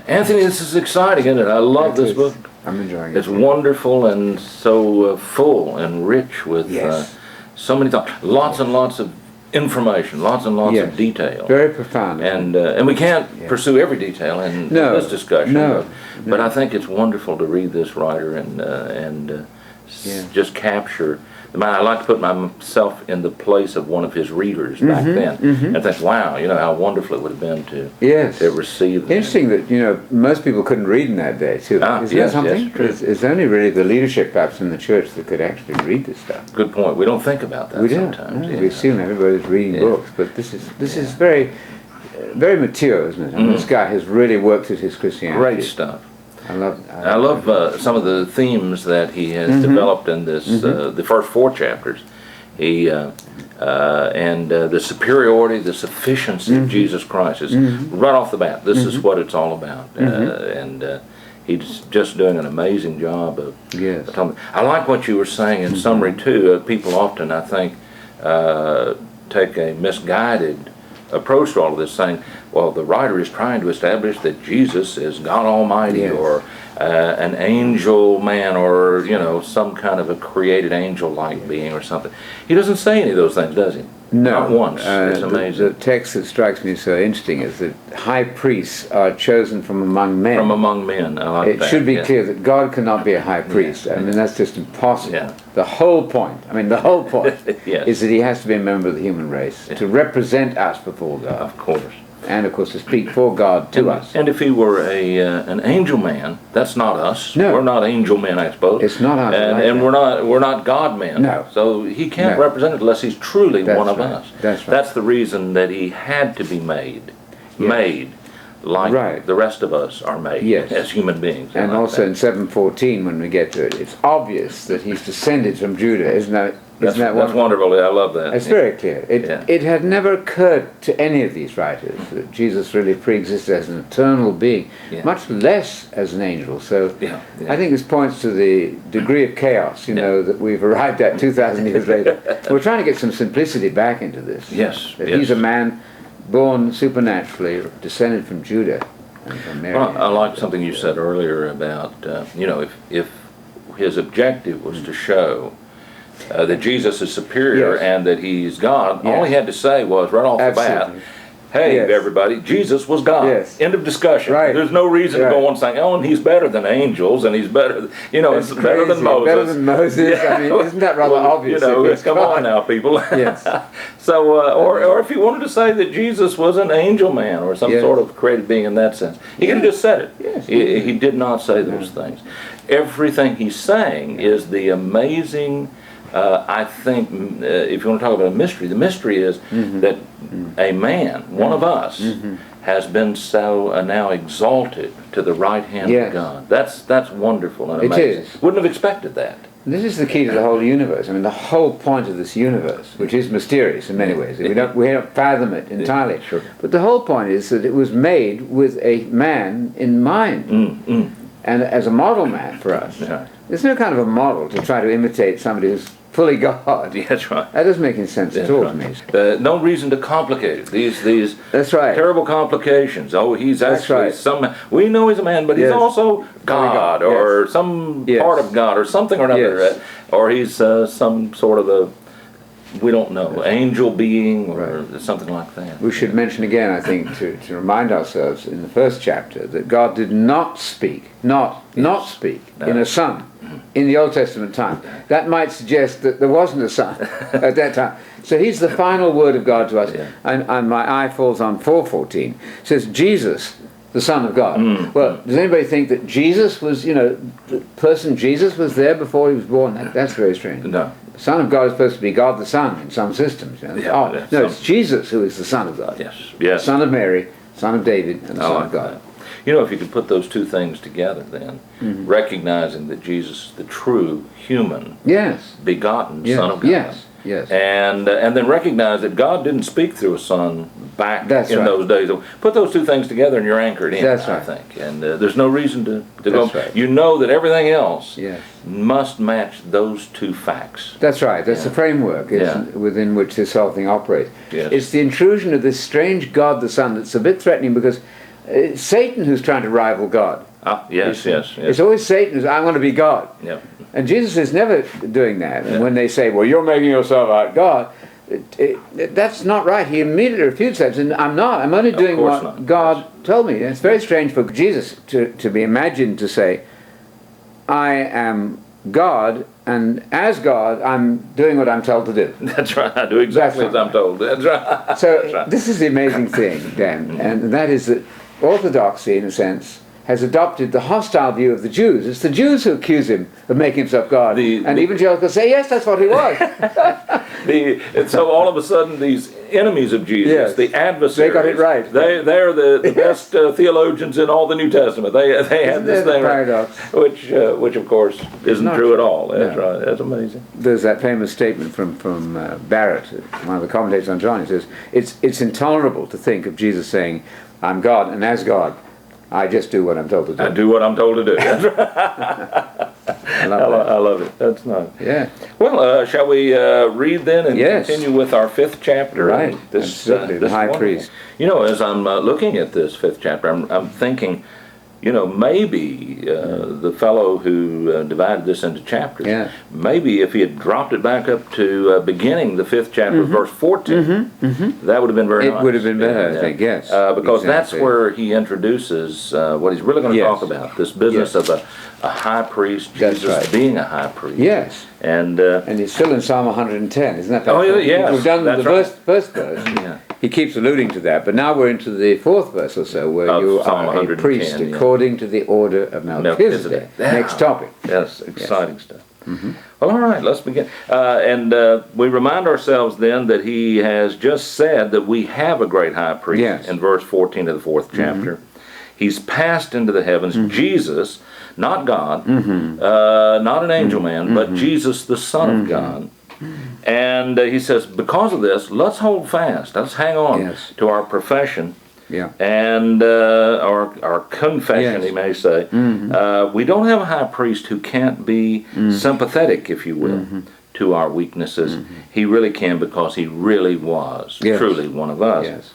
Anthony, this is exciting, isn't it? I love this book. I'm enjoying it. It's wonderful and so full and rich with so many thoughts. Lots and lots of information, lots and lots of detail. Very profound. And we can't pursue every detail in this discussion. But I think it's wonderful to read this writer and just capture. I like to put myself in the place of one of his readers back then, and think, wow, how wonderful it would have been to receive them. Interesting that most people couldn't read in that day too. Isn't that something? It's only really the leadership, perhaps, in the church that could actually read this stuff. Good point. We don't think about that sometimes. We assume everybody's reading books, but this is very, very mature, isn't it? I mean, this guy has really worked at his Christianity. Great stuff. I love some of the themes that he has developed in this the first 4 chapters. He and the superiority, the sufficiency of Jesus Christ is right off the bat. This is what it's all about, and he's just doing an amazing job of. Yes. I like what you were saying in summary too. People often, I think, take a misguided approach to all of this, saying, well, the writer is trying to establish that Jesus is God Almighty or an angel man or, some kind of a created angel-like being or something. He doesn't say any of those things, does he? No. Not once. It's amazing. The text that strikes me so interesting is that high priests are chosen from among men. From among men. I like that. It should be clear that God cannot be a high priest. I mean, that's just impossible. Yeah. The whole point is that he has to be a member of the human race to represent us before God. Of course. And, of course, to speak for God to us. And if he were an angel man, that's not us. No. We're not angel men, I suppose. It's not us. And we're not God men. No. So he can't represent it unless he's truly one of us. That's right. That's the reason that he had to be made like the rest of us are made as human beings. And like also in 7:14, when we get to it, it's obvious that he's descended from Judah, isn't that? That's wonderful. I love that. It's very clear. It had never occurred to any of these writers that Jesus really pre-existed as an eternal being, much less as an angel. So I think this points to the degree of chaos, that we've arrived at 2,000 years later. We're trying to get some simplicity back into this. Yes. That he's a man born supernaturally, descended from Judah and from Mary. Well, I like something you said earlier about, if his objective was to show that Jesus is superior and that he's God, all he had to say was right off the bat, hey, everybody, Jesus was God. End of discussion. Right. There's no reason to go on saying, oh, and he's better than angels, and he's better, it's better than Moses. Better than Moses. I mean, isn't that rather obvious? Come on now, people. So, or if he wanted to say that Jesus was an angel man or some sort of created being in that sense, he could have just said it. He did not say those things. Everything he's saying is the amazing. I think if you want to talk about a mystery, the mystery is that a man, one of us, has been so now exalted to the right hand of God. That's wonderful and amazing. It is. Wouldn't have expected that. This is the key to the whole universe. I mean, the whole point of this universe, which is mysterious in many ways, we don't fathom it entirely. Sure. But the whole point is that it was made with a man in mind, and as a model man for us. There's no kind of a model to try to imitate somebody who's fully God. That's right. That doesn't make any sense at all to me. No reason to complicate it. These That's right. terrible complications. Oh, he's actually we know he's a man, but he's also God, or some part of God, or something or another, or he's some sort of a, we don't know, angel being or something like that. We should mention again, I think, to remind ourselves in the first chapter that God did not speak, not speak in a son in the Old Testament time. That might suggest that there wasn't a son at that time. So he's the final word of God to us. And my eye falls on 4:14. It says, Jesus, the Son of God. Well, does anybody think that Jesus was, the person Jesus was there before he was born? That's very strange. No. The Son of God is supposed to be God the Son in some systems. No, it's Jesus who is the Son of God. Yes. Son of Mary, Son of David, and the Son of God. If you could put those two things together then, recognizing that Jesus is the true human, begotten Son of God. Yes. And then recognize that God didn't speak through a son back in those days. Put those two things together and you're anchored in, I think. And there's no reason to go. Right. You know that everything else must match those two facts. That's right. That's the framework within which this whole thing operates. Yes. It's the intrusion of this strange God the Son that's a bit threatening because It's Satan who's trying to rival God. Ah, yes. It's always Satan who's, I want to be God. Yeah. And Jesus is never doing that. And when they say, well, you're making yourself out God, that's not right. He immediately refutes that. And I'm not. I'm only doing what God told me. And it's very strange for Jesus to be imagined to say, I am God, and as God, I'm doing what I'm told to do. That's right. I do exactly as I'm told. That's right. So That's right. This is the amazing thing, Dan, and that is that Orthodoxy, in a sense, has adopted the hostile view of the Jews. It's the Jews who accuse him of making himself God. And evangelicals say, yes, that's what he was. And so all of a sudden, these enemies of Jesus, the adversaries, they got it right. They're the best theologians in all the New Testament. They had this thing, paradox, which of course isn't true at all. That's right. That's amazing. There's that famous statement from Barrett, one of the commentators on John. He says, it's intolerable to think of Jesus saying, I'm God, and as God, I just do what I'm told to do. I do what I'm told to do. That's right. I love it. That's nice. Yeah. Well, shall we read then and Yes. continue with our 5th chapter? Right. Absolutely. The high priest. You know, as I'm looking at this 5th chapter, I'm thinking, you know, maybe the fellow who divided this into chapters, maybe if he had dropped it back up to beginning the 5th chapter, verse 14, that would have been very nice. It would have been better, I think, yes. Because that's where he introduces what he's really going to talk about, this business of a high priest, Jesus being a high priest. Yes. And he's still in Psalm 110, isn't that? Oh, yeah. We've done the first verse. Yeah. He keeps alluding to that, but now we're into the 4th verse or so, where you are a priest according to the order of Melchizedek. Next topic. Yes, exciting stuff. Well, all right, let's begin. And we remind ourselves then that he has just said that we have a great high priest in verse 14 of the 4th chapter. He's passed into the heavens. Jesus, not God, not an angel man, but Jesus, the Son of God. And he says, because of this, let's hold fast. Let's hang on to our profession and our confession, he may say. We don't have a high priest who can't be sympathetic, if you will, to our weaknesses. He really can, because he really was truly one of us.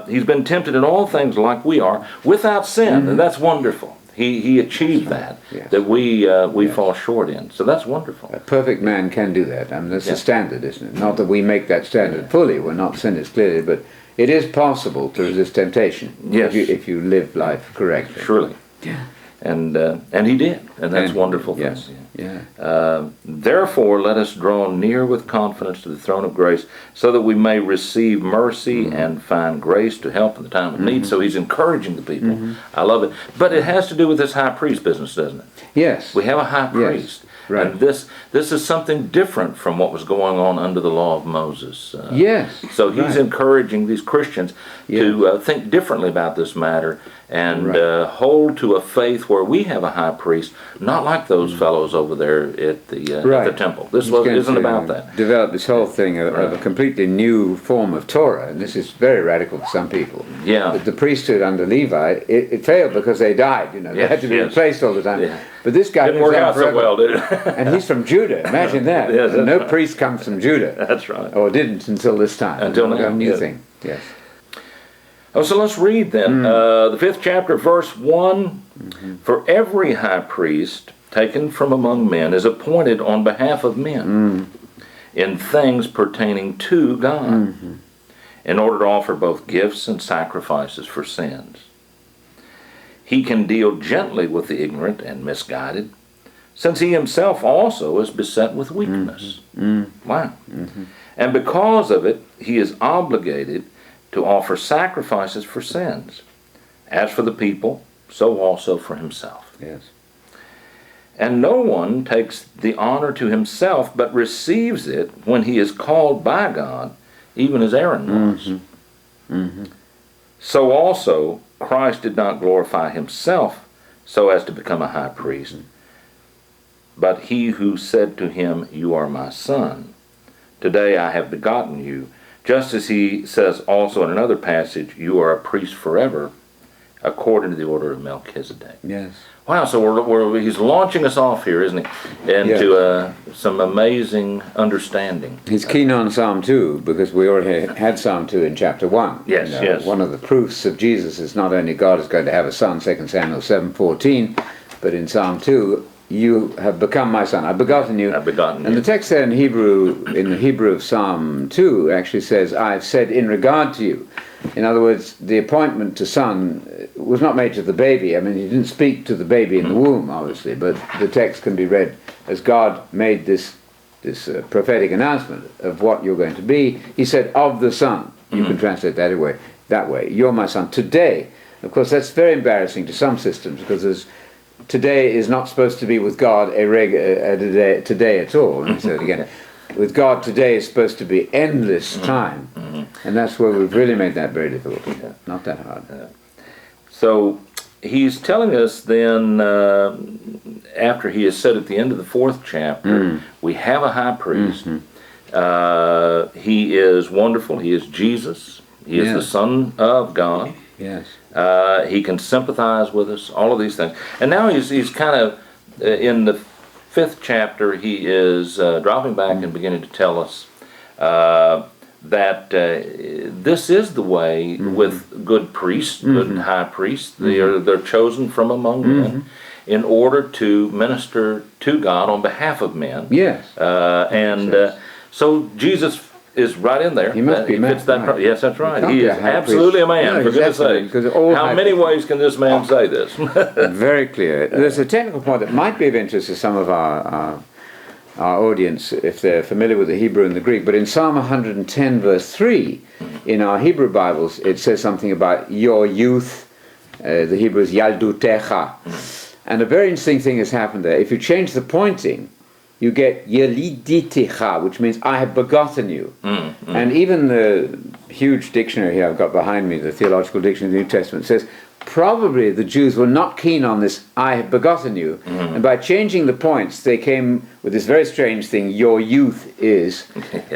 He's been tempted in all things like we are, without sin, and that's wonderful. He achieved that we fall short in. So that's wonderful. A perfect man can do that. I mean, that's the standard, isn't it? Not that we make that standard fully. We're not sinners clearly, but it is possible to resist temptation if you live life correctly. Surely. Yeah. And he did, and that's wonderful. Yes. Therefore, let us draw near with confidence to the throne of grace, so that we may receive mercy and find grace to help in the time of need. So he's encouraging the people. I love it. But it has to do with this high priest business, doesn't it? Yes. We have a high priest. Right. And this is something different from what was going on under the law of Moses. So he's encouraging these Christians to think differently about this matter and hold to a faith where we have a high priest, not like those fellows over there at the temple. This isn't about that. Develop this whole thing of a completely new form of Torah, and this is very radical for some people. The priesthood under Levi, it failed because they died. They had to be replaced all the time. But this guy didn't work out so well, did it? And he's from Judah. Imagine that. No priest comes from Judah. That's right. Or didn't until this time. Until now. A new thing. Yes. Oh, so let's read then. The 5th chapter, verse 1. For every high priest taken from among men is appointed on behalf of men in things pertaining to God, in order to offer both gifts and sacrifices for sins. He can deal gently with the ignorant and misguided, since he himself also is beset with weakness. Wow. And because of it, he is obligated to offer sacrifices for sins. As for the people, so also for himself. Yes. And no one takes the honor to himself, but receives it when he is called by God, even as Aaron was. So also, Christ did not glorify himself so as to become a high priest, but he who said to him, "You are my son. Today I have begotten you." Just as he says also in another passage, "You are a priest forever, according to the order of Melchizedek. Yes. Wow, so he's launching us off here, isn't he, into some amazing understanding. He's keen on Psalm 2 because we already had Psalm 2 in chapter 1. Yes, yes. One of the proofs of Jesus is not only God is going to have a son, 2 Samuel 7:14, but in Psalm 2, you have become my son. I've begotten you. I've begotten you. And the text there in the Hebrew of Psalm 2 actually says, I've said in regard to you. In other words, the appointment to son was not made to the baby. I mean, he didn't speak to the baby in the womb, obviously, but the text can be read as God made this prophetic announcement of what you're going to be. He said, of the son. You can translate that way. You're my son. Today, of course, that's very embarrassing to some systems because today is not supposed to be with God today at all. Let me say it again. With God, today is supposed to be endless time. And that's where we've really made that very difficult. Not that hard. So he's telling us then, after he has said at the end of the 4th chapter, we have a high priest. He is wonderful. He is Jesus. He is the Son of God. Yes. He can sympathize with us, all of these things. And now he's kind of, in the 5th chapter, he is dropping back and beginning to tell us that this is the way with good priests, good high priests. They're chosen from among men in order to minister to God on behalf of men. Yes. So Jesus is right in there. He must be man. Right. Yes, that's right. He is high absolutely priest. a man, No, for goodness sake. How many ways can this man say this? Very clear. There's a technical point that might be of interest to some of our audience if they're familiar with the Hebrew and the Greek, but in Psalm 110 verse 3 in our Hebrew Bibles it says something about your youth. The Hebrew is yaldutecha, and a very interesting thing has happened there. If you change the pointing, you get yeliditicha, which means I have begotten you. And even the huge dictionary here I've got behind me, the Theological Dictionary of the New Testament, says probably the Jews were not keen on this I have begotten you. And by changing the points, they came with this very strange thing, your youth is,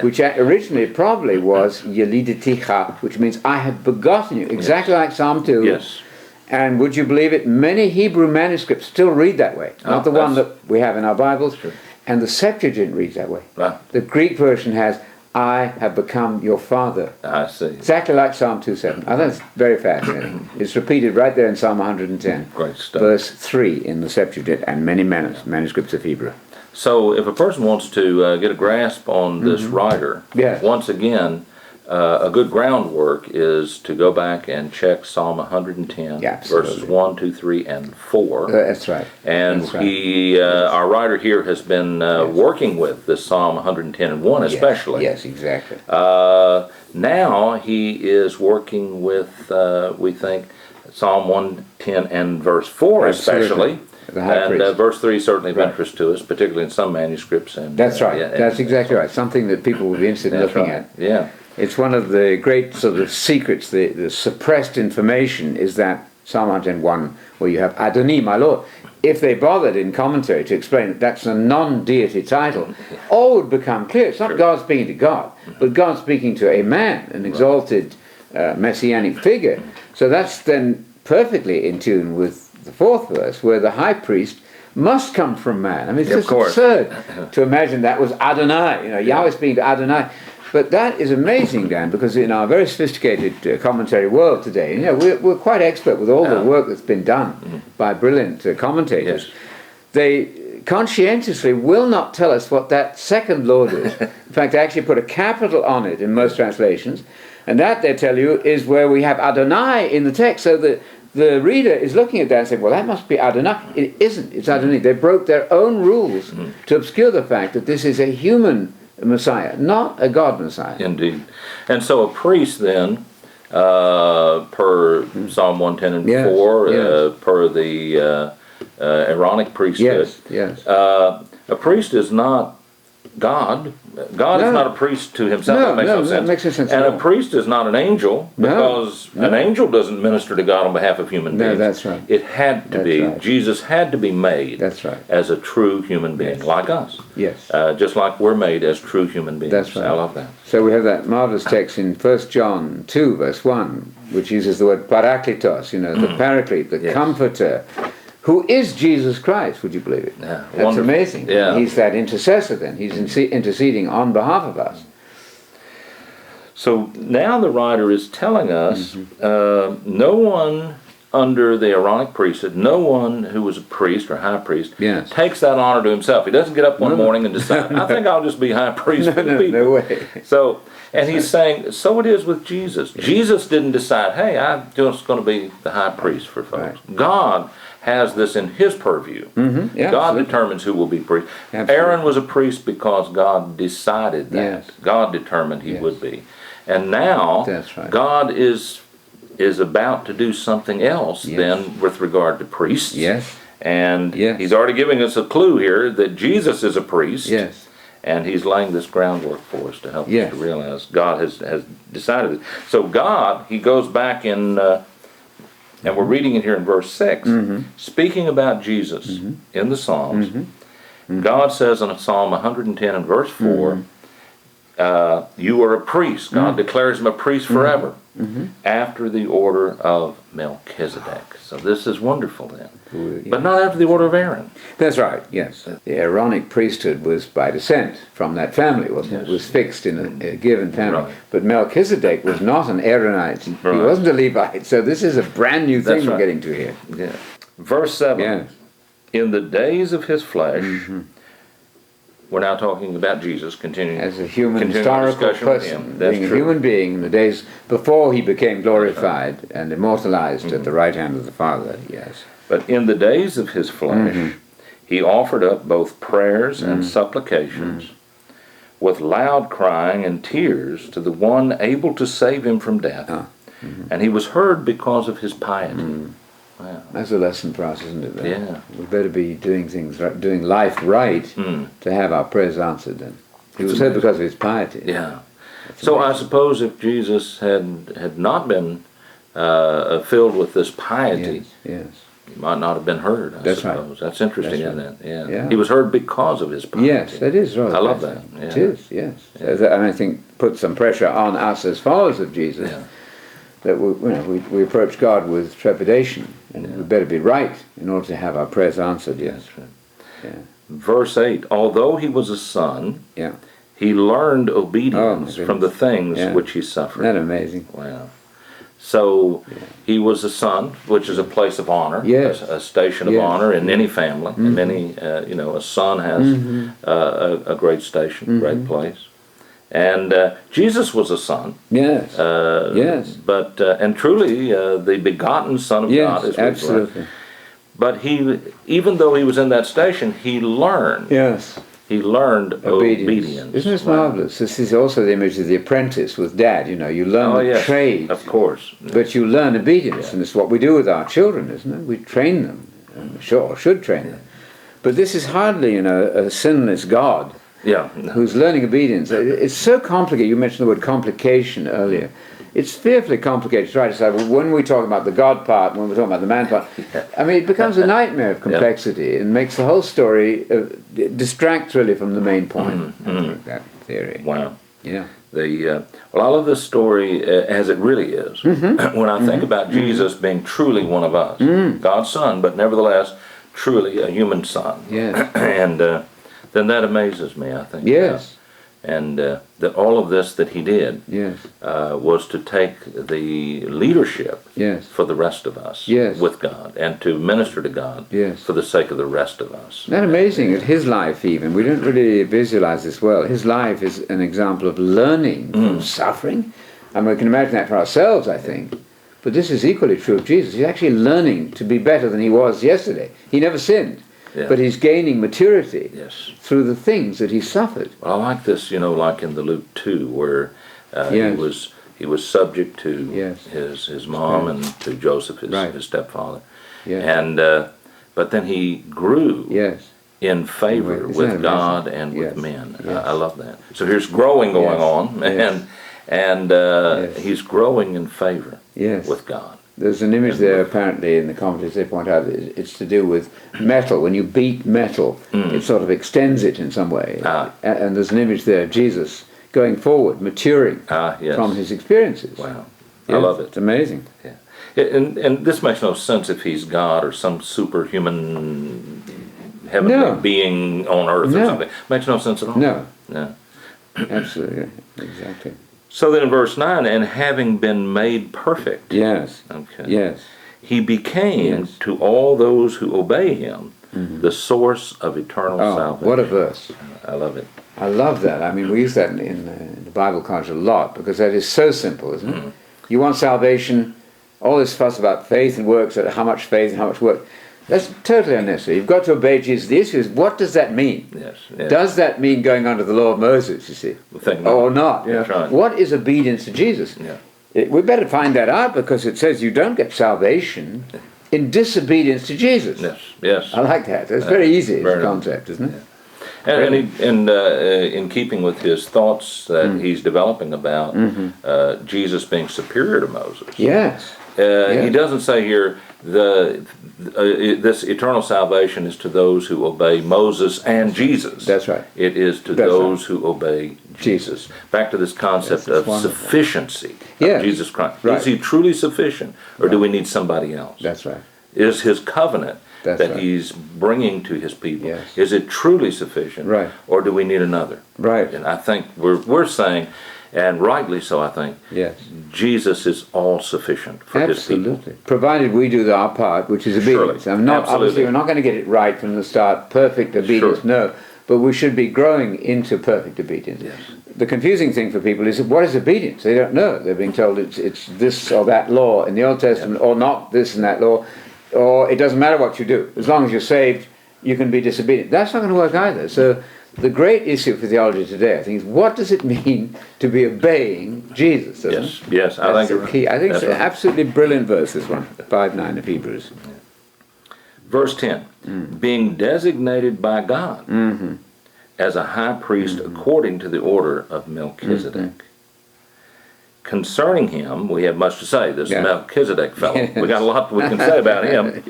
which originally probably was yeliditicha, which means I have begotten you, exactly like Psalm 2. Yes. And would you believe it, many Hebrew manuscripts still read that way, not the one that we have in our Bibles. True. And the Septuagint reads that way. Right. The Greek version has, I have become your father. I see. Exactly like Psalm 2:7. I think it's very fascinating. It's repeated right there in Psalm 110. Great stuff. Verse 3 in the Septuagint and many manuscripts of Hebrew. So if a person wants to get a grasp on this writer, once again, a good groundwork is to go back and check Psalm 110, verses 1, 2, 3, and 4. That's right. And that's right. Our writer here has been working with this Psalm 110 and 1 especially. Yes, exactly. Now he is working with, we think, Psalm 110 and verse 4 especially. And verse 3 certainly of interest to us, particularly in some manuscripts. And that's right. That's exactly right. Something that people will be interested in looking at. Yeah. It's one of the great sort of secrets, the suppressed information is that Psalm 101, where you have Adoni, my Lord. If they bothered in commentary to explain that that's a non-deity title, all would become clear. It's not God speaking to God, but God speaking to a man, an exalted messianic figure. So that's then perfectly in tune with the 4th verse, where the high priest must come from man. I mean, it's just absurd to imagine that was Adonai, Yahweh speaking to Adonai. But that is amazing, Dan, because in our very sophisticated commentary world today, we're quite expert with all the work that's been done by brilliant commentators. Yes. They conscientiously will not tell us what that second Lord is. In fact, they actually put a capital on it in most translations, and that, they tell you, is where we have Adonai in the text, so that the reader is looking at that and saying, well, that must be Adonai. It isn't. It's Adonai. They broke their own rules to obscure the fact that this is a human Messiah, not a God Messiah. Indeed. And so a priest then, per Psalm 110 and 4, per the Aaronic priesthood, a priest is not God is not a priest to himself. No, that makes no sense. And a priest is not an angel, because an angel doesn't minister to God on behalf of human beings. No, that's right. It had to be, Jesus had to be made as a true human being, like us. Yes. Just like we're made as true human beings. That's right. I love that. So we have that marvelous text in 1 John 2, verse 1, which uses the word parakletos, the paraclete, the comforter, who is Jesus Christ, would you believe it? Yeah, that's wonderful. Amazing. Yeah. He's that intercessor then. He's interceding on behalf of us. So now the writer is telling us no one under the Aaronic priesthood, no one who was a priest or high priest, takes that honor to himself. He doesn't get up one morning and decide, I think I'll just be high priest for the people. No way. So, and he's saying, so it is with Jesus. Jesus didn't decide, hey, I'm just going to be the high priest for folks. Right. God has this in his purview. Yeah, God determines who will be priest. Aaron was a priest because God decided that. God determined he would be. And now God is about to do something else then with regard to priests. Yes. And he's already giving us a clue here that Jesus is a priest. Yes. And he's laying this groundwork for us to help us to realize God has decided it. So God, he goes back in, and we're reading it here in verse 6, speaking about Jesus in the Psalms. God says in Psalm 110 and verse 4, you are a priest. God declares him a priest forever, after the order of Melchizedek. So this is wonderful then. But not after the order of Aaron. That's right, yes. The Aaronic priesthood was by descent from that family, wasn't it? It was fixed in a given family. Right. But Melchizedek was not an Aaronite. He wasn't a Levite. So this is a brand new thing we're getting to here. Yeah. Verse 7, in the days of his flesh, we're now talking about Jesus, continuing as a human historical person, being a human being in the days before he became glorified and immortalized at the right hand of the Father. Yes. But in the days of his flesh, he offered up both prayers and supplications with loud crying and tears to the one able to save him from death. And he was heard because of his piety. Wow. That's a lesson for us, isn't it? Yeah. We better be doing things, doing life right to have our prayers answered. Then he was heard because of his piety. Yeah. So I suppose if Jesus had not been filled with this piety, he might not have been heard. I suppose. Right. That's interesting, isn't it? Yeah. He was heard because of his piety. Yes, that is right. I love that. Yeah. It is. Yes, and I think put some pressure on us as followers of Jesus. Yeah. That we approach God with trepidation, and we better be right in order to have our prayers answered. Yes. Yeah. Verse 8, although he was a son, he learned obedience from the things which he suffered. Isn't that amazing? Wow. So he was a son, which is a place of honor, a station of honor in any family. In any, a son has a great station, great place. And Jesus was a son. Yes. But and truly, the begotten Son of God is absolutely. Right. But he, even though he was in that station, he learned. Yes. He learned obedience. Isn't this marvelous? This is also the image of the apprentice with Dad. You learn the trade. Of course. But you learn obedience, and it's what we do with our children, isn't it? We train them, or should train them. But this is hardly, a sinless God. Who's learning obedience. It's so complicated. You mentioned the word complication earlier. It's fearfully complicated to try to say, well, when we talk about the God part, when we're talking about the man part, I mean, it becomes a nightmare of complexity and makes the whole story distract really from the main point. That theory. Wow. Yeah. Well, I love this story as it really is. When I think about Jesus being truly one of us, God's Son, but nevertheless truly a human son. Yes. And then that amazes me, I think. Yes. And that all of this that he did was to take the leadership for the rest of us with God, and to minister to God for the sake of the rest of us. Isn't that amazing? At his life even, we don't really visualize this well. His life is an example of learning from suffering. And we can imagine that for ourselves, I think. But this is equally true of Jesus. He's actually learning to be better than he was yesterday. He never sinned. But he's gaining maturity through the things that he suffered. Well, I like this, like in the Luke 2, where he was subject to his mom and to Joseph, his stepfather. And but then he grew in favor Isn't with that God amazing? and Yes. with men. Yes. I love that. So here's growing going on, Yes. and Yes. he's growing in favor Yes. with God. There's an image there apparently in the commentaries they point out it's to do with metal. When you beat metal, it sort of extends it in some way. And there's an image there of Jesus going forward, maturing Yes. from his experiences. Wow. Yeah, I love it. It's amazing. Yeah. And this makes no sense if he's God or some superhuman heavenly being on earth or something. Makes no sense at all. No. No. Absolutely. Exactly. So then in verse 9, and having been made perfect. Yes. Okay. Yes. He became to all those who obey him the source of eternal salvation. What a verse. I love it. I love that. I mean, we use that in the Bible college a lot because that is so simple, isn't it? You want salvation, all this fuss about faith and works, how much faith and how much work. That's totally unnecessary. You've got to obey Jesus. The issue is, what does that mean? Yes. Yes. Does that mean going under the law of Moses, you see? Or not? That's right. What is obedience to Jesus? Yeah. We better find that out because it says you don't get salvation in disobedience to Jesus. Yes. Yes. I like that. It's very easy as a concept, isn't it? And in keeping with his thoughts that he's developing about Jesus being superior to Moses. Yes. He doesn't say here this eternal salvation is to those who obey Moses and Jesus. That's right. It is to those who obey Jesus. Back to this concept of sufficiency of Jesus Christ. Right. Is he truly sufficient, or do we need somebody else? That's right. Is his covenant that he's bringing to his people, is it truly sufficient, or do we need another? Right. And I think we're saying, and rightly so, I think, Jesus is all sufficient for his people. Absolutely. Provided we do our part, which is obedience. Obviously, we're not going to get it right from the start, perfect obedience, no. But we should be growing into perfect obedience. Yes. The confusing thing for people is, what is obedience? They don't know. They're being told it's this or that law in the Old Testament, or not this and that law, or it doesn't matter what you do. As long as you're saved, you can be disobedient. That's not going to work either. So the great issue for theology today, I think, is what does it mean to be obeying Jesus? Yes, I think it's key. I think it's an absolutely brilliant verse, this one, 5:9 of Hebrews. Verse 10, being designated by God as a high priest according to the order of Melchizedek. Concerning him, we have much to say, this Melchizedek fellow. We got a lot we can say about him.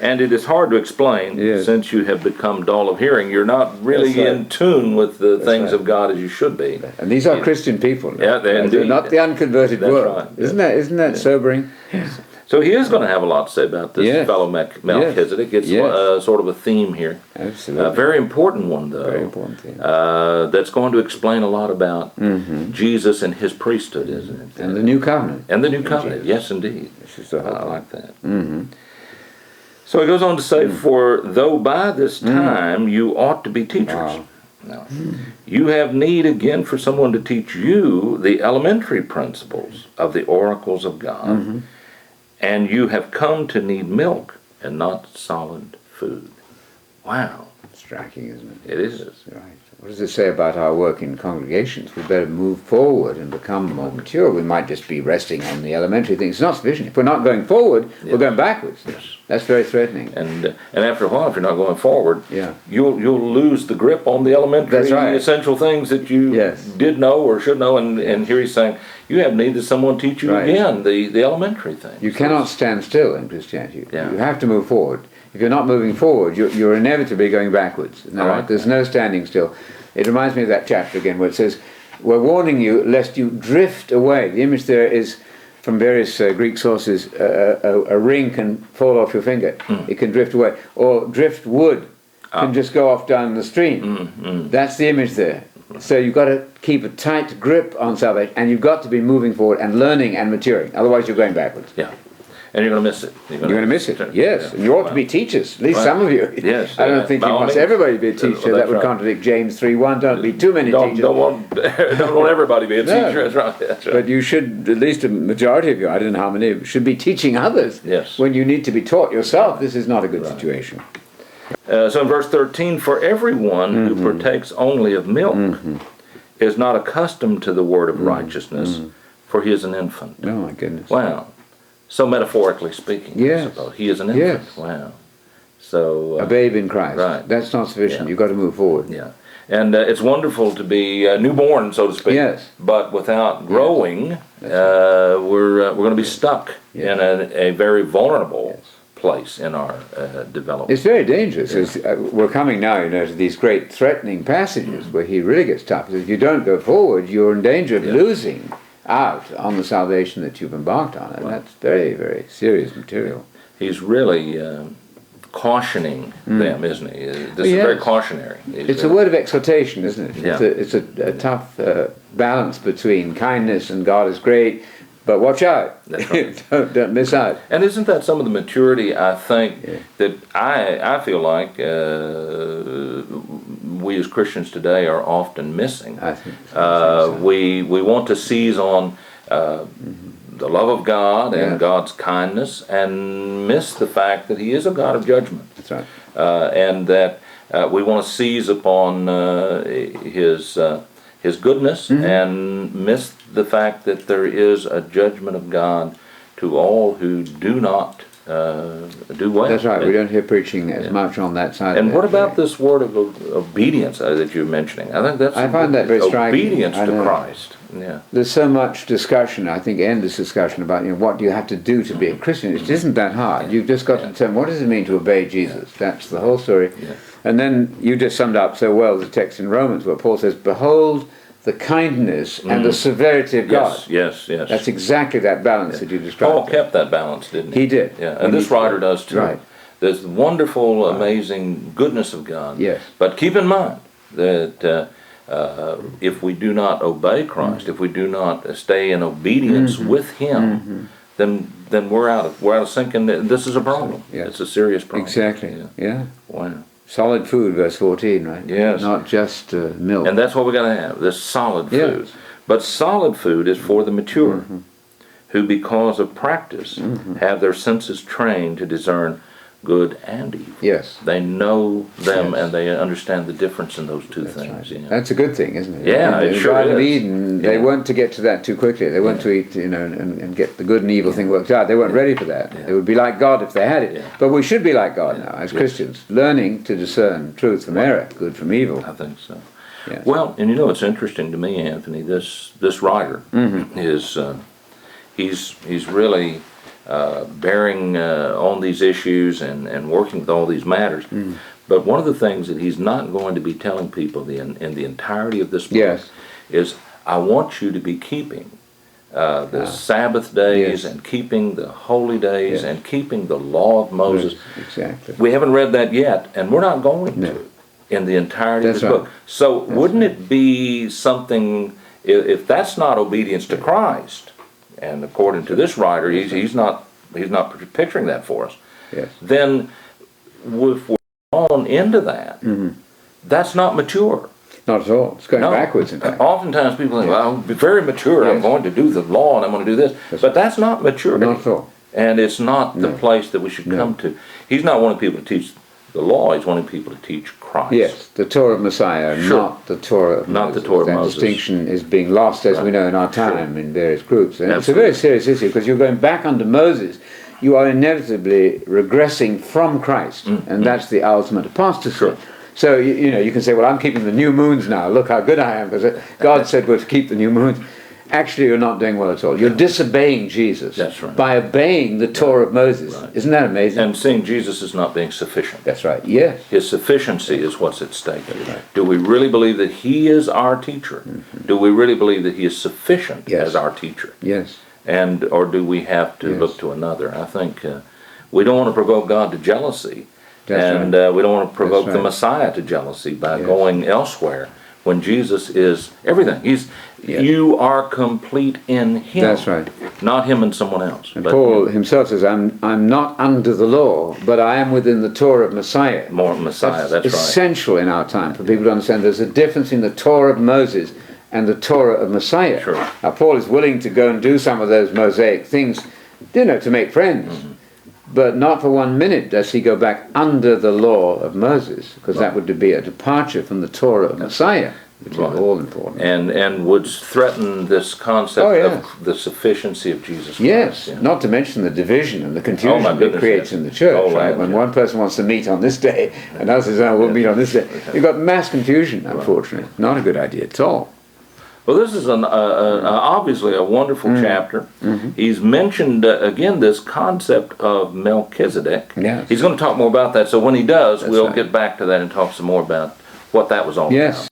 And it is hard to explain since you have become dull of hearing. You're not really in tune with the things of God as you should be. And these are Christian people. Yeah, they're not the unconverted world. Right. Isn't that sobering? Yes. So he is going to have a lot to say about this fellow Melchizedek. It's sort of a theme here. Absolutely. A very important one, though. Very important theme. That's going to explain a lot about Jesus and his priesthood, isn't it? And the new covenant. And the new covenant, yes, indeed. This is the whole I like that. So he goes on to say, for though by this time you ought to be teachers. No. You have need again for someone to teach you the elementary principles of the oracles of God. And you have come to need milk and not solid food. Wow. Striking, isn't it? It is. Right. What does it say about our work in congregations? We better move forward and become more mature. We might just be resting on the elementary things. It's not sufficient. If we're not going forward, we're going backwards. Yes. That's very threatening. And after a while, if you're not going forward, Yeah. you'll lose the grip on the elementary That's right. essential things that you did know or should know. And here he's saying, you have need that someone teach you again the elementary things. You cannot stand still in Christianity. Yeah. You have to move forward. If you're not moving forward, you're inevitably going backwards. Isn't that right? There's no standing still. It reminds me of that chapter again where it says, we're warning you lest you drift away. The image there is from various Greek sources. A ring can fall off your finger. It can drift away. Or driftwood can just go off down the stream. That's the image there. So you've got to keep a tight grip on salvation, and you've got to be moving forward and learning and maturing. Otherwise you're going backwards. Yeah. And you're going to miss it. You're going to miss it, yes. And you ought to be teachers, at least some of you. Yes. I don't think you must everybody be a teacher. That would contradict James 3:1. Don't be too many teachers. Don't want everybody to be a teacher. That's right. That's right. But you should, at least a majority of you, I don't know how many, should be teaching others. Yes. When you need to be taught yourself. This is not a good situation. So in verse 13, for everyone who partakes only of milk is not accustomed to the word of righteousness, for he is an infant. Oh my goodness. Wow. So metaphorically speaking, I suppose. He is an infant. Wow. So a babe in Christ. Right. That's not sufficient. Yeah. You've got to move forward. Yeah. And it's wonderful to be newborn, so to speak. Yes. But without growing, we're going to be stuck in a very vulnerable place in our development. It's very dangerous. We're coming now, to these great threatening passages where he really gets tough. If you don't go forward, you're in danger of losing out on the salvation that you've embarked on, and that's very, very serious material. He's really cautioning them, isn't he? This is very cautionary. It's a word of exhortation, isn't it? Yeah. It's a tough balance between kindness and God is great, but watch out. That's right. don't miss out. And isn't that some of the maturity, I think, that I feel like we as Christians today are often missing? I think so. We want to seize on the love of God and God's kindness, and miss the fact that He is a God of judgment. That's right. And that we want to seize upon His goodness and miss the fact that there is a judgment of God to all who do not do well. That's right. We don't hear preaching as much on that side. And what about this word of obedience that you're mentioning? I think I find that very striking. Obedience to Christ. Yeah. There's so much discussion, I think, endless discussion about what do you have to do to be a Christian. It isn't that hard. You've just got to determine what does it mean to obey Jesus. That's the whole story. Yeah. And then you just summed up so well the text in Romans where Paul says, "Behold the kindness and the severity of God." Yes. That's exactly that balance that you described. Paul kept that balance, didn't he? He did. Yeah, and this writer does too. Right. There's the wonderful, amazing goodness of God. Yes. But keep in mind that if we do not obey Christ, if we do not stay in obedience with Him, then we're out of sync, and this is a problem. Yes. It's a serious problem. Exactly. Yeah. Wow. Solid food, verse 14, right? Yes. Not just milk. And that's what we got to have, this solid food. Yes. But solid food is for the mature, who because of practice have their senses trained to discern good and evil. Yes. They know them and they understand the difference in those two things. Right. That's a good thing, isn't it? Yeah, in it the sure Garden of is. Eden, they weren't to get to that too quickly. They weren't to eat, and get the good and evil thing worked out. They weren't ready for that. They would be like God if they had it. But we should be like God now, as Christians, learning to discern truth from error, good from evil. I think so. Yes. Well, and it's interesting to me, Anthony, this writer is, he's really bearing on these issues and working with all these matters. But one of the things that he's not going to be telling people in the entirety of this book is, I want you to be keeping the Sabbath days and keeping the holy days and keeping the law of Moses. Exactly. We haven't read that yet, and we're not going to in the entirety of this book. So wouldn't it be something, if that's not obedience to Christ, and according to this writer, he's not picturing that for us. Yes. Then, if we're on into that, that's not mature. Not at all. It's going backwards, in fact. Oftentimes people think, well, I'm very mature. I'm going to do the law and I'm going to do this. But that's not maturity. Not at all. And it's not the place that we should come to. He's not wanting people to teach the law. He's wanting people to teach Christ. Yes, the Torah of Messiah, not the Torah of Moses. Not the Torah of that Moses. distinction is being lost, as we know, in our time in various groups. And it's a very serious issue, because you're going back under Moses. You are inevitably regressing from Christ, and that's the ultimate apostasy. So, you can say, well, I'm keeping the new moons now. Look how good I am, because God said we're to keep the new moons. Actually, you're not doing well at all. You're disobeying Jesus by obeying the Torah of Moses. Isn't that amazing? And seeing Jesus as not being sufficient. That's right, yes. His sufficiency is what's at stake. Do we really believe that He is our teacher? Do we really believe that He is sufficient as our teacher? Yes. Or do we have to look to another? I think we don't want to provoke God to jealousy. And we don't want to provoke the Messiah to jealousy by going elsewhere when Jesus is everything. You are complete in Him. That's right. Not Him and someone else. And Paul himself says, I'm not under the law, but I am within the Torah of Messiah. More Messiah, that's right. Essential in our time for people to understand there's a difference in the Torah of Moses and the Torah of Messiah. Sure. Now, Paul is willing to go and do some of those Mosaic things, to make friends. But not for 1 minute does he go back under the law of Moses, because that would be a departure from the Torah of Messiah. which is all important. And would threaten this concept of the sufficiency of Jesus Christ. Yes, not to mention the division and the confusion it creates in the church. Right? When one person wants to meet on this day and others say, we'll meet on this day. You've got mass confusion, unfortunately. Not a good idea at all. Well, this is obviously a wonderful chapter. He's mentioned, again, this concept of Melchizedek. Yes. He's going to talk more about that, so when he does, we'll get back to that and talk some more about what that was all about.